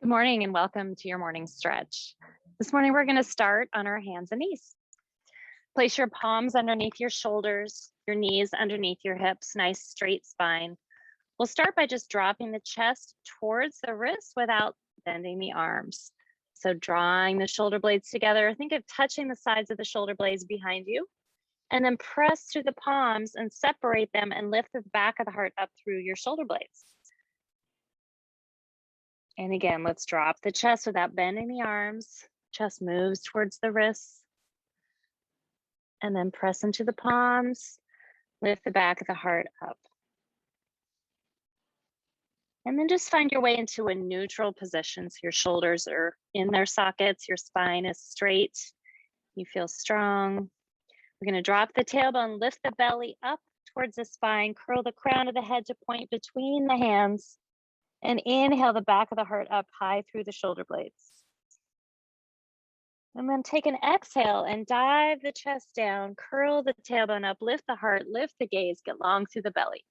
Good morning and welcome to your morning stretch. This morning we're going to start on our hands and knees. Place your palms underneath your shoulders, your knees underneath your hips, nice straight spine. We'll start by just dropping the chest towards the wrists without bending the arms. So drawing the shoulder blades together, think of touching the sides of the shoulder blades behind you, and then press through the palms and separate them and lift the back of the heart up through your shoulder blades. And again, let's drop the chest without bending the arms. Chest moves towards the wrists. And then press into the palms. Lift the back of the heart up. And then just find your way into a neutral position. So your shoulders are in their sockets. Your spine is straight. You feel strong. We're going to drop the tailbone, lift the belly up towards the spine, curl the crown of the head to point between the hands. And inhale the back of the heart up high through the shoulder blades. And then take an exhale and dive the chest down, curl the tailbone up, lift the heart, lift the gaze, get long through the belly.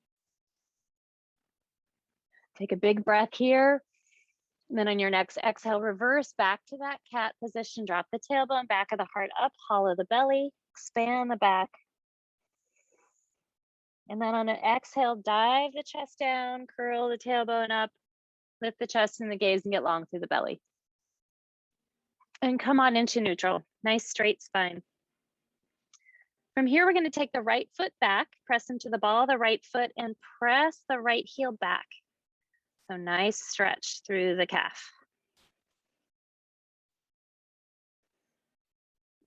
Take a big breath here. And then on your next exhale, reverse back to that cat position, drop the tailbone, back of the heart up, hollow the belly, expand the back. And then on an exhale, dive the chest down, curl the tailbone up, lift the chest and the gaze and get long through the belly. And come on into neutral, nice straight spine. From here, we're going to take the right foot back, press into the ball of the right foot and press the right heel back. So nice stretch through the calf.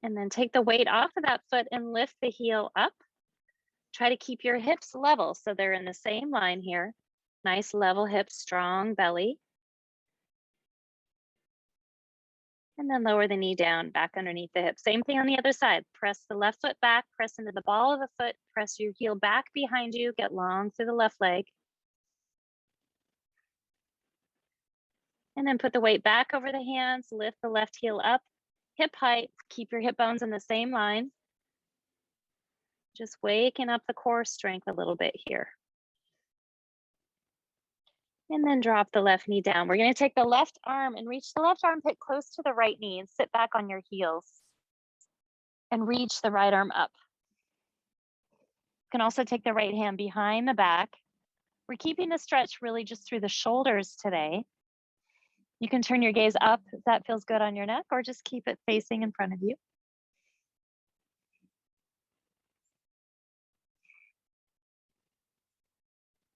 And then take the weight off of that foot and lift the heel up. Try to keep your hips level so they're in the same line here. Nice level hips, strong belly. And then lower the knee down, back underneath the hip. Same thing on the other side. Press the left foot back, press into the ball of the foot, press your heel back behind you, get long through the left leg. And then put the weight back over the hands, lift the left heel up, hip height, keep your hip bones in the same line. Just waking up the core strength a little bit here. And then drop the left knee down. We're going to take the left arm and reach the left armpit close to the right knee and sit back on your heels. And reach the right arm up. You can also take the right hand behind the back. We're keeping the stretch really just through the shoulders today. You can turn your gaze up if that feels good on your neck, or just keep it facing in front of you.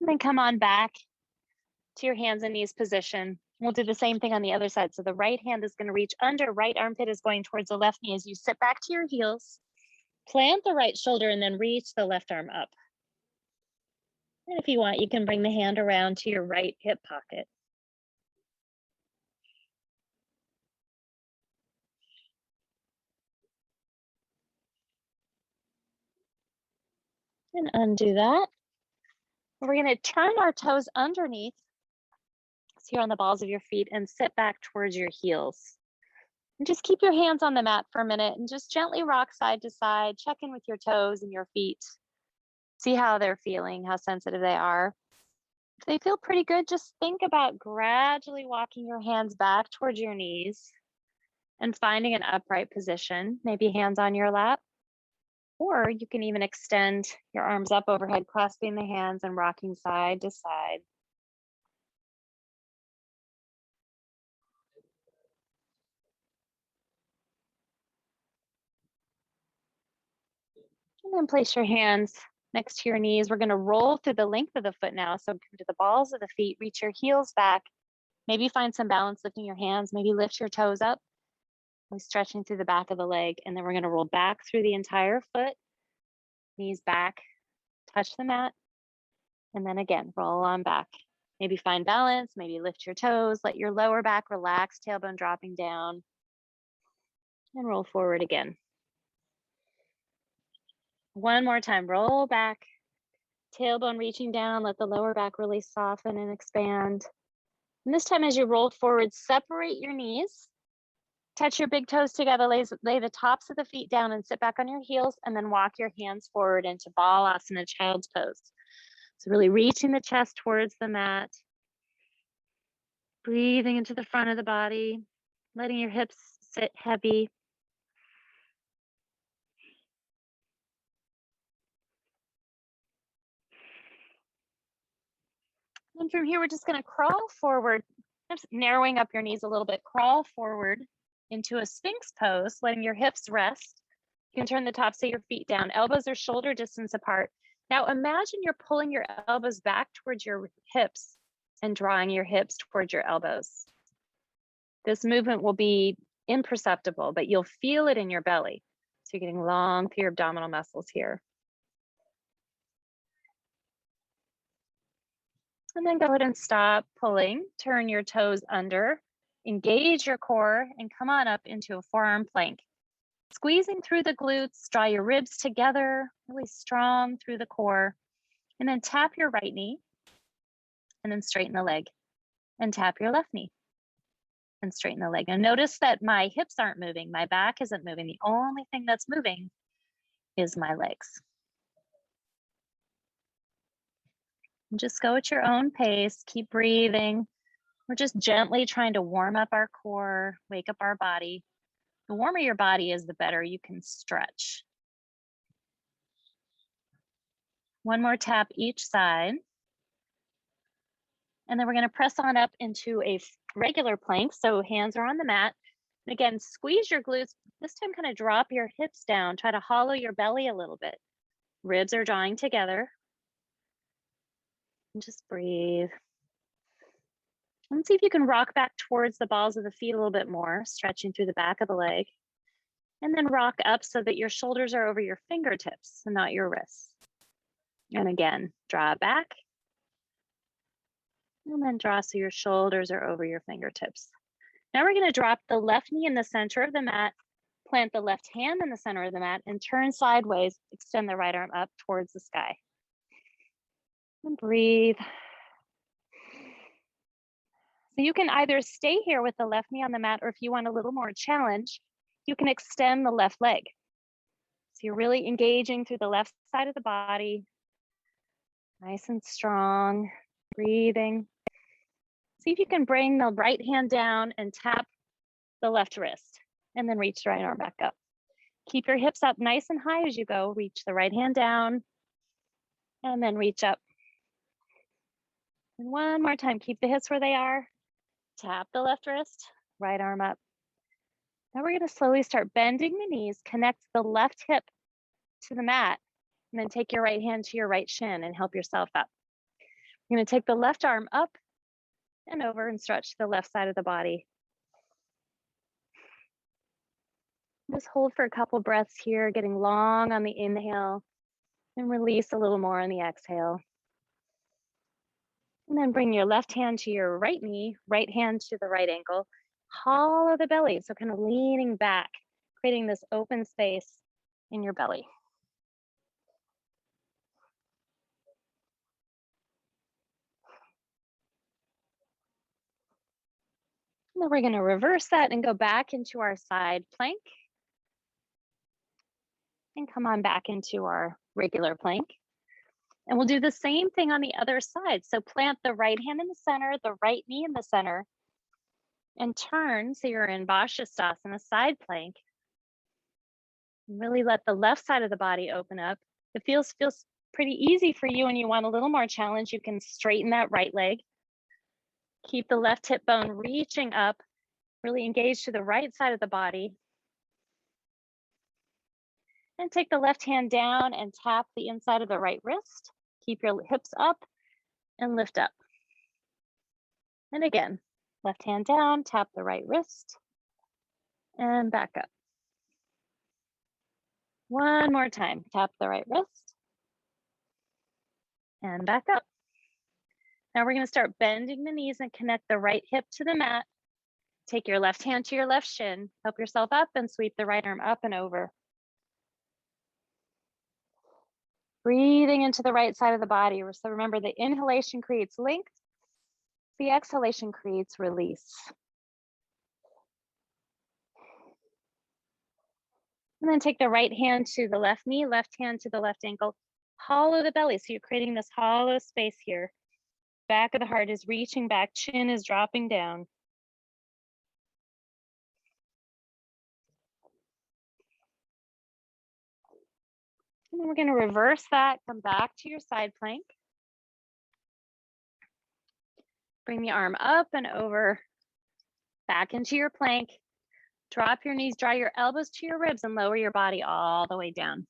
And then come on back to your hands and knees position. We'll do the same thing on the other side. So the right hand is going to reach under, right armpit is going towards the left knee as you sit back to your heels. Plant the right shoulder and then reach the left arm up. And if you want, you can bring the hand around to your right hip pocket. And undo that. We're going to turn our toes underneath, so here on the balls of your feet, and sit back towards your heels. And just keep your hands on the mat for a minute and just gently rock side to side. Check in with your toes and your feet. See how they're feeling, how sensitive they are. If they feel pretty good, just think about gradually walking your hands back towards your knees and finding an upright position, maybe hands on your lap. Or you can even extend your arms up overhead, clasping the hands and rocking side to side. And then place your hands next to your knees. We're going to roll through the length of the foot now. So come to the balls of the feet, reach your heels back. Maybe find some balance lifting your hands. Maybe lift your toes up. We're stretching through the back of the leg. And then we're going to roll back through the entire foot. Knees back, touch the mat. And then again, roll on back. Maybe find balance, maybe lift your toes, let your lower back relax, tailbone dropping down. And roll forward again. One more time, roll back, tailbone reaching down, let the lower back really soften and expand. And this time as you roll forward, separate your knees, touch your big toes together, lay the tops of the feet down and sit back on your heels, and then walk your hands forward into Balasana, Child's Pose. So really reaching the chest towards the mat. Breathing into the front of the body, letting your hips sit heavy. And from here, we're just going to crawl forward, just narrowing up your knees a little bit. Crawl forward into a Sphinx pose, letting your hips rest. You can turn the tops of your feet down. Elbows are shoulder distance apart. Now imagine you're pulling your elbows back towards your hips and drawing your hips towards your elbows. This movement will be imperceptible, but you'll feel it in your belly. So you're getting long through your abdominal muscles here. And then go ahead and stop pulling. Turn your toes under, engage your core, and come on up into a forearm plank. Squeezing through the glutes, draw your ribs together, really strong through the core. And then tap your right knee, and then straighten the leg. And tap your left knee, and straighten the leg. And notice that my hips aren't moving, my back isn't moving. The only thing that's moving is my legs. And just go at your own pace, keep breathing. We're just gently trying to warm up our core, wake up our body. The warmer your body is, the better you can stretch. One more tap each side. And then we're going to press on up into a regular plank. So hands are on the mat. And again, squeeze your glutes. This time kind of drop your hips down. Try to hollow your belly a little bit. Ribs are drawing together. And just breathe. And see if you can rock back towards the balls of the feet a little bit more, stretching through the back of the leg. And then rock up so that your shoulders are over your fingertips and not your wrists. And again, draw back. And then draw so your shoulders are over your fingertips. Now we're going to drop the left knee in the center of the mat, plant the left hand in the center of the mat, and turn sideways. Extend the right arm up towards the sky. And breathe. So you can either stay here with the left knee on the mat, or if you want a little more challenge, you can extend the left leg. So you're really engaging through the left side of the body. Nice and strong, breathing. See if you can bring the right hand down and tap the left wrist, and then reach the right arm back up. Keep your hips up nice and high as you go. Reach the right hand down, and then reach up. And one more time, keep the hips where they are. Tap the left wrist, right arm up. Now we're going to slowly start bending the knees, connect the left hip to the mat, and then take your right hand to your right shin and help yourself up. You're going to take the left arm up and over and stretch the left side of the body. Just hold for a couple breaths here, getting long on the inhale, and release a little more on the exhale. And then bring your left hand to your right knee, right hand to the right ankle. Hollow the belly, so kind of leaning back, creating this open space in your belly. And then we're going to reverse that and go back into our side plank. And come on back into our regular plank. And we'll do the same thing on the other side. So plant the right hand in the center, the right knee in the center, and turn so you're in Vashisthasana, side plank. Really let the left side of the body open up. It feels pretty easy for you, and you want a little more challenge, you can straighten that right leg. Keep the left hip bone reaching up, really engage to the right side of the body. And take the left hand down and tap the inside of the right wrist. Keep your hips up and lift up. And again, left hand down, tap the right wrist, and back up. One more time, tap the right wrist, and back up. Now we're going to start bending the knees and connect the right hip to the mat. Take your left hand to your left shin, help yourself up, and sweep the right arm up and over. Breathing into the right side of the body. So remember, the inhalation creates length, the exhalation creates release. And then take the right hand to the left knee, left hand to the left ankle. Hollow the belly, so you're creating this hollow space here. Back of the heart is reaching back, chin is dropping down. And then we're going to reverse that, come back to your side plank. Bring the arm up and over, back into your plank. Drop your knees, draw your elbows to your ribs, and lower your body all the way down.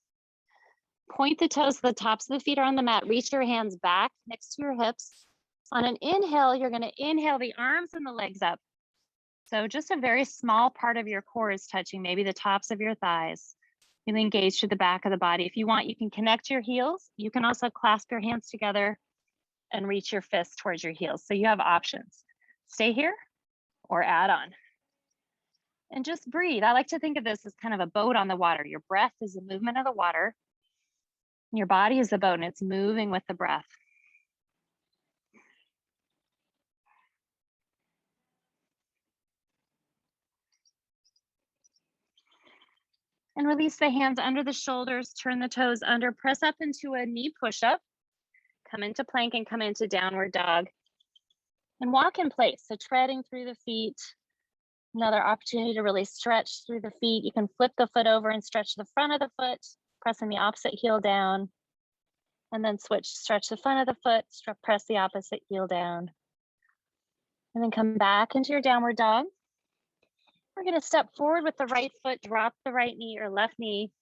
Point the toes, the tops of the feet are on the mat. Reach your hands back next to your hips. On an inhale, you're going to inhale the arms and the legs up. So just a very small part of your core is touching, maybe the tops of your thighs. Really engage to the back of the body. If you want, you can connect your heels. You can also clasp your hands together and reach your fists towards your heels. So you have options. Stay here or add on. And just breathe. I like to think of this as kind of a boat on the water. Your breath is the movement of the water. Your body is the boat and it's moving with the breath. And release the hands under the shoulders, turn the toes under, press up into a knee push-up, come into plank and come into downward dog. And walk in place, so treading through the feet. Another opportunity to really stretch through the feet. You can flip the foot over and stretch the front of the foot, pressing the opposite heel down. And then switch, stretch the front of the foot, press the opposite heel down. And then come back into your downward dog. We're gonna step forward with the right foot, drop the right knee or left knee.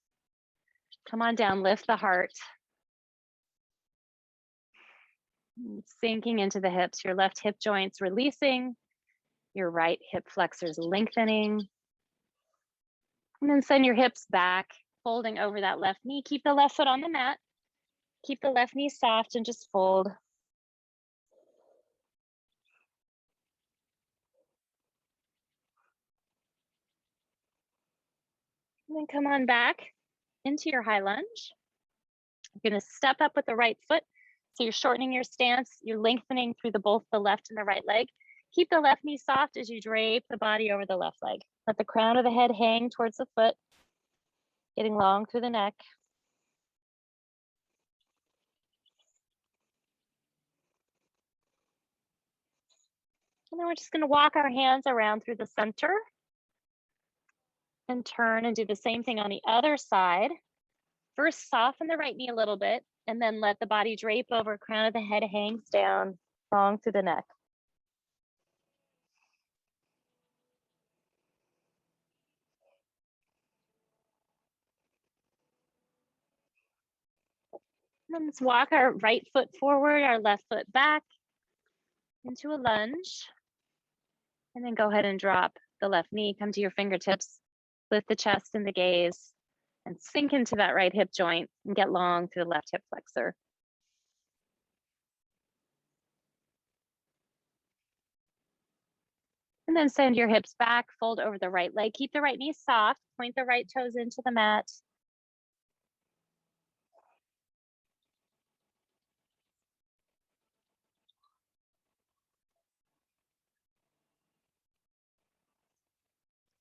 Come on down, lift the heart. Sinking into the hips, your left hip joints releasing, your right hip flexors lengthening. And then send your hips back, folding over that left knee. Keep the left foot on the mat. Keep the left knee soft and just fold. And then come on back into your high lunge. You're gonna step up with the right foot. So you're shortening your stance, you're lengthening through both the left and the right leg. Keep the left knee soft as you drape the body over the left leg. Let the crown of the head hang towards the foot, getting long through the neck. And then we're just gonna walk our hands around through the center and turn and do the same thing on the other side. First, soften the right knee a little bit, and then let the body drape over, crown of the head hangs down, long through the neck. And then let's walk our right foot forward, our left foot back into a lunge. And then go ahead and drop the left knee, come to your fingertips, lift the chest and the gaze, and sink into that right hip joint and get long through the left hip flexor. And then send your hips back, fold over the right leg. Keep the right knee soft, point the right toes into the mat.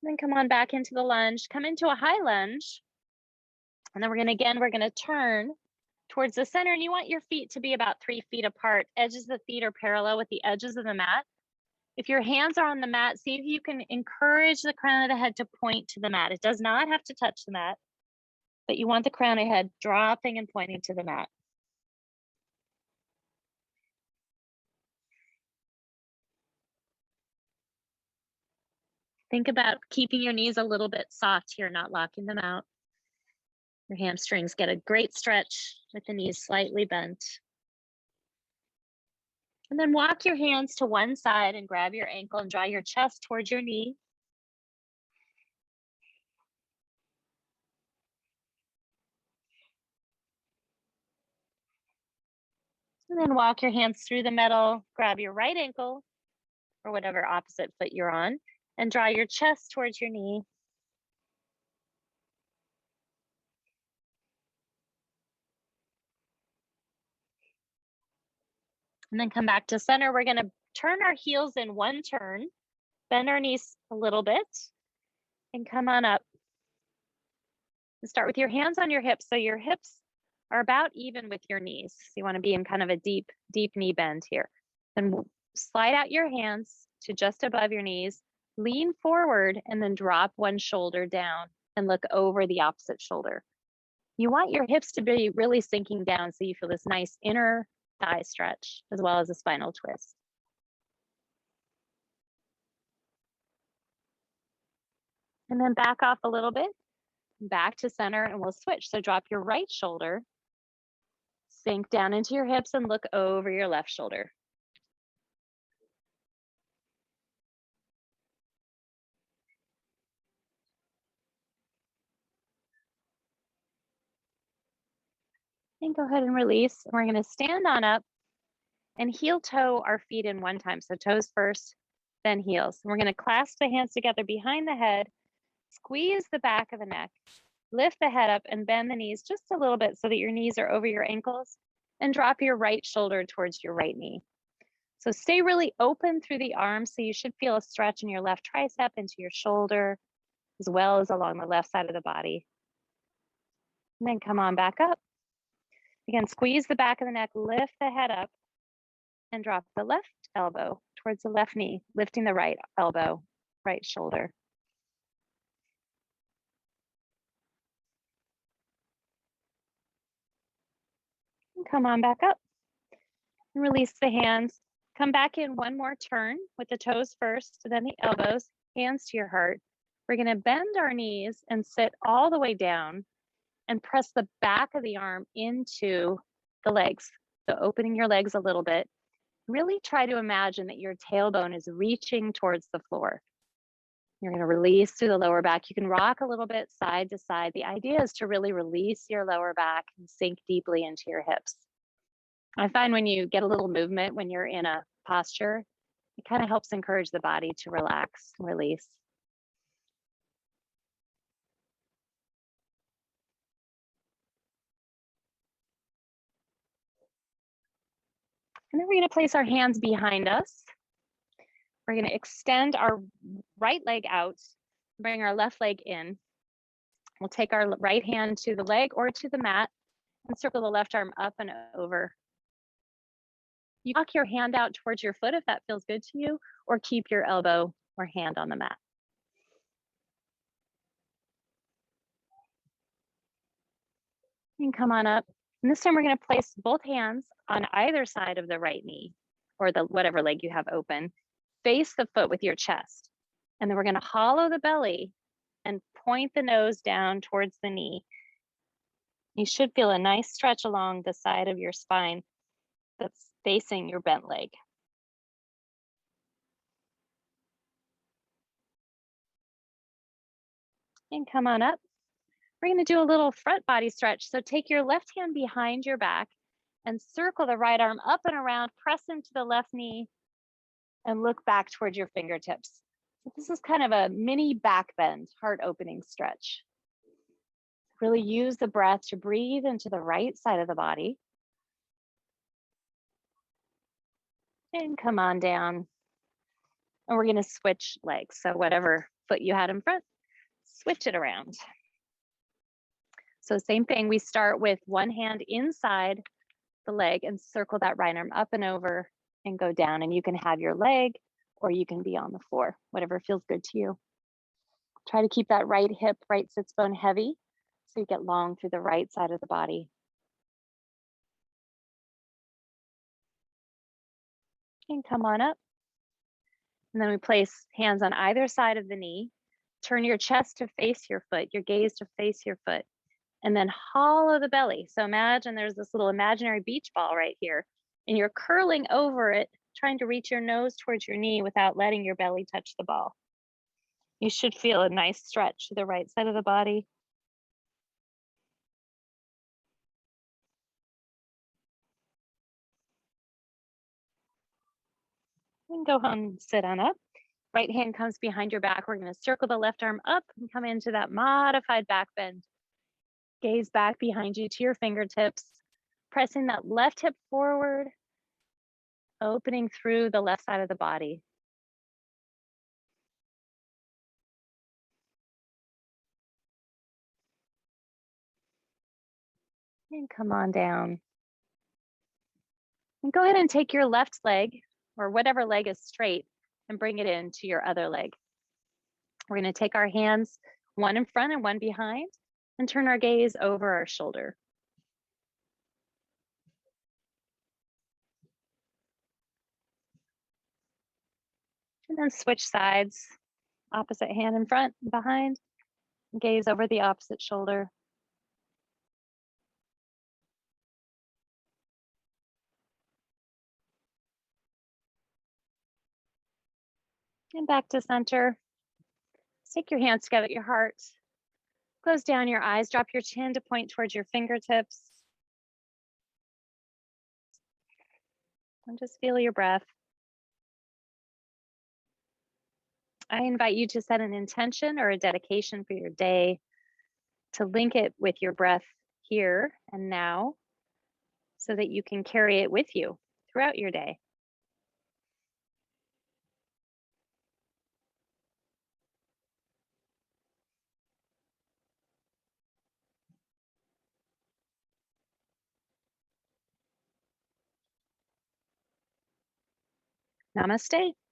Then come on back into the lunge, come into a high lunge. And then we're gonna turn towards the center, and you want your feet to be about 3 feet apart. Edges of the feet are parallel with the edges of the mat. If your hands are on the mat, see if you can encourage the crown of the head to point to the mat. It does not have to touch the mat, but you want the crown of the head dropping and pointing to the mat. Think about keeping your knees a little bit soft here, not locking them out. Your hamstrings get a great stretch with the knees slightly bent. And then walk your hands to one side and grab your ankle and draw your chest towards your knee. And then walk your hands through the middle, grab your right ankle or whatever opposite foot you're on, and draw your chest towards your knee. And then come back to center. We're gonna turn our heels in one turn, bend our knees a little bit, and come on up. And start with your hands on your hips, so your hips are about even with your knees. So you wanna be in kind of a deep, deep knee bend here. Then slide out your hands to just above your knees, lean forward, and then drop one shoulder down and look over the opposite shoulder. You want your hips to be really sinking down so you feel this nice inner thigh stretch as well as a spinal twist. And then back off a little bit, back to center, and we'll switch. So drop your right shoulder, sink down into your hips, and look over your left shoulder. And go ahead and release. And we're going to stand on up and heel toe our feet in one time. So toes first, then heels. And we're going to clasp the hands together behind the head, squeeze the back of the neck, lift the head up and bend the knees just a little bit so that your knees are over your ankles, and drop your right shoulder towards your right knee. So stay really open through the arms. So you should feel a stretch in your left tricep into your shoulder, as well as along the left side of the body. And then come on back up. Again, squeeze the back of the neck, lift the head up, and drop the left elbow towards the left knee, lifting the right elbow, right shoulder. And come on back up. And release the hands. Come back in one more turn with the toes first, then the elbows, hands to your heart. We're going to bend our knees and sit all the way down and press the back of the arm into the legs. So opening your legs a little bit. Really try to imagine that your tailbone is reaching towards the floor. You're going to release through the lower back. You can rock a little bit side to side. The idea is to really release your lower back and sink deeply into your hips. I find when you get a little movement when you're in a posture, it kind of helps encourage the body to relax and release. And then we're going to place our hands behind us. We're going to extend our right leg out, bring our left leg in. We'll take our right hand to the leg or to the mat and circle the left arm up and over. You walk your hand out towards your foot if that feels good to you, or keep your elbow or hand on the mat. And come on up. And this time we're going to place both hands on either side of the right knee or the whatever leg you have open. Face the foot with your chest. And then we're going to hollow the belly and point the nose down towards the knee. You should feel a nice stretch along the side of your spine that's facing your bent leg. And come on up. We're going to do a little front body stretch. So take your left hand behind your back and circle the right arm up and around, press into the left knee, and look back towards your fingertips. So this is kind of a mini back bend, heart opening stretch. Really use the breath to breathe into the right side of the body. And come on down. And we're going to switch legs. So whatever foot you had in front, switch it around. So same thing, we start with one hand inside the leg and circle that right arm up and over and go down. And you can have your leg or you can be on the floor, whatever feels good to you. Try to keep that right hip, right sits bone heavy so you get long through the right side of the body. And come on up. And then we place hands on either side of the knee. Turn your chest to face your foot, your gaze to face your foot. And then hollow the belly. So imagine there's this little imaginary beach ball right here. And you're curling over it, trying to reach your nose towards your knee without letting your belly touch the ball. You should feel a nice stretch to the right side of the body. And go home, sit on up. Right hand comes behind your back. We're going to circle the left arm up and come into that modified back bend. Gaze back behind you to your fingertips, pressing that left hip forward, opening through the left side of the body. And come on down. And go ahead and take your left leg or whatever leg is straight, and bring it into your other leg. We're going to take our hands, one in front and one behind, and turn our gaze over our shoulder. And then switch sides, opposite hand in front and behind, gaze over the opposite shoulder. And back to center. Take your hands together at your heart. Close down your eyes, drop your chin to point towards your fingertips. And just feel your breath. I invite you to set an intention or a dedication for your day, to link it with your breath here and now, so that you can carry it with you throughout your day. Namaste.